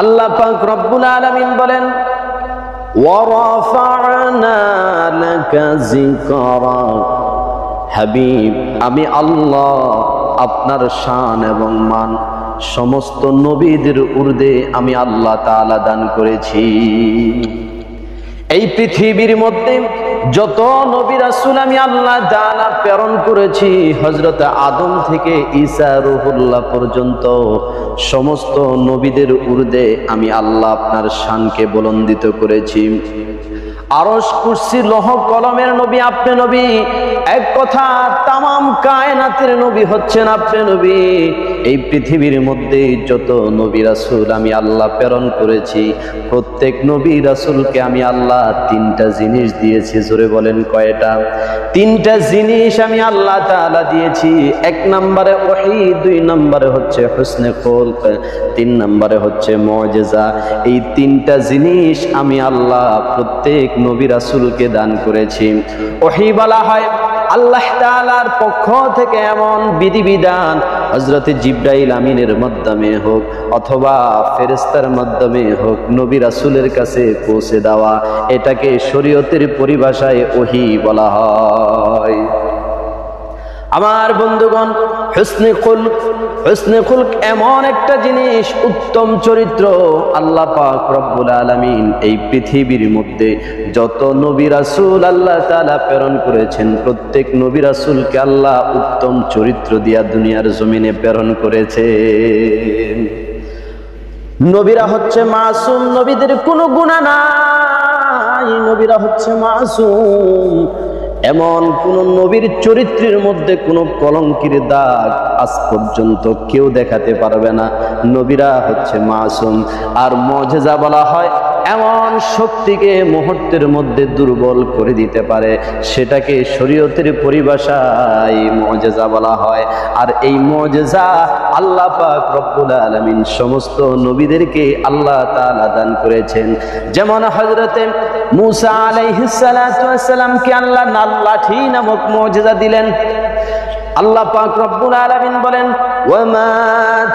আল্লাহ পাক রব্বুল আলামিন বলেন ওয়ারাফা'না লাকা যিকরাক। হাবিব, আমি আল্লাহ আপনার শান এবং মান সমস্ত নবীদের ঊর্ধ্বে আমি আল্লাহ তাআলা দান করেছি। এই পৃথিবীর মধ্যে যত নবী রাসূল আমি আল্লাহ তাআলা প্রেরণ করেছি, হযরত আদম থেকে ঈসা রূহুল্লাহ পর্যন্ত সমস্ত নবীদের ঊর্ধ্বে আমি আল্লাহ আপনার শানকে বুলন্দিত করেছি। আরশ কুরসি লৌহ কলমের নবী আপনি নবী, এক কথা তামাম কায়নাতের নবী হচ্ছেন আপনি নবী। এই পৃথিবীর মধ্যে যত নবী রাসূল আমি আল্লাহ প্রেরণ করেছি, প্রত্যেক নবী রাসূলকে আমি আল্লাহ তিনটা জিনিস দিয়েছি। জোরে বলেন কয়টা? তিনটা জিনিস আমি আল্লাহ তাআলা দিয়েছি। এক নম্বরে ওহী, দুই নম্বরে হচ্ছে হুসনে খুলক, তিন নম্বরে হচ্ছে মুজিজা। এই তিনটা জিনিস আমি আল্লাহ প্রত্যেক নবী রাসূলকে দান করেছি। ওহী বলা হয় আল্লাহ তাআলার পক্ষ থেকে এমন বিধিবিধান হযরত জিবরাইল আমিনের মাধ্যমে হোক অথবা ফেরেশতার মাধ্যমে হোক নবী রাসূলের কাছে পৌঁছে দেওয়া, এটাকে শরীয়তের পরিভাষায় ওহী বলা হয়। আমার বন্ধুগণ, হুসনে খুলক এমন একটা জিনিস, উত্তম চরিত্র। আল্লাহ পাক রব্বুল আলামিন এই পৃথিবীর মধ্যে যত নবী রাসূল আল্লাহ তাআলা প্রেরণ করেছেন, প্রত্যেক নবী রাসূলকে আল্লাহ উত্তম চরিত্র দিয়া দুনিয়ার জমিনে প্রেরণ করেছেন। নবীরা হচ্ছে মাসুম, নবীদের কোনো গুনাহ নাই, নবীরা হচ্ছে মাসুম। এমন কোন নবীর চরিত্রের মধ্যে কোন কলঙ্কের দাগ আজ পর্যন্ত কেউ দেখাতে পারবে না। নবীরা হচ্ছে মাসুম। আর মুজিজা বলা হয় এমন শক্তিকে মুহূর্তের মধ্যে দুর্বল করে দিতে পারে, সেটাকে শরীয়তের পরিভাষায় মুজিজা বলা হয়। আর এই মুজিজা আল্লাহ পাক রব্বুল আলামিন সমস্ত নবীদেরকে আল্লাহ তাআলা দান করেছেন। যেমন হযরতে মূসা আলাইহিস সালাতু ওয়াস সালামকে আল্লাহ লাঠি নামক মুজিজা দিলেন। আল্লাহ পাক রব্বুল আলামিন বলেন ওয়ামা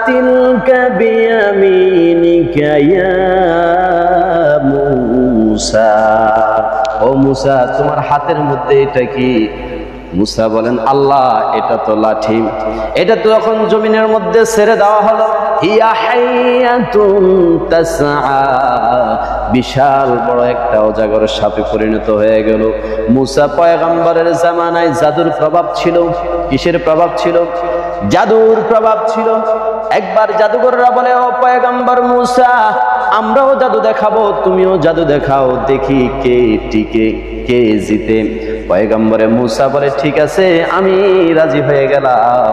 তিলকা বিয়ামিনিকা ইয়া মূসা। ও মূসা, তোমার হাতের মধ্যে এটা কি? মূসা বলেন আল্লাহ, এটা তো লাঠি। এটা তো এখন জমিনের মধ্যে ছেড়ে দেওয়া হলো। হিয়া হাইয়াতুন তাসআ, বিশাল বড় একটা অজাগর সাপে পরিণত হয়ে গেল। মূসা পয়গম্বরের জামানায় জাদুর প্রভাব ছিল। কিসের প্রভাব ছিল? জাদুর প্রভাব ছিল। একবার জাদুকররা বলে, ও পয়গম্বর মূসা, আমরাও জাদু দেখাবো, তুমিও জাদু দেখাও, দেখি কে টিকে কে জিতে। পয়গম্বরে মূসা বলে ঠিক আছে, আমি রাজি হয়ে গেলাম,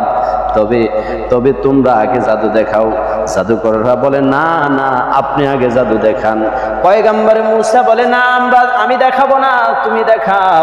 তবে তোমরা আগে জাদু দেখাও। জাদুকররা বলে না না, আপনি আগে জাদু দেখান। পয়গম্বরে মূসা বলে না, আমি দেখাবো না, তুমি দেখাও।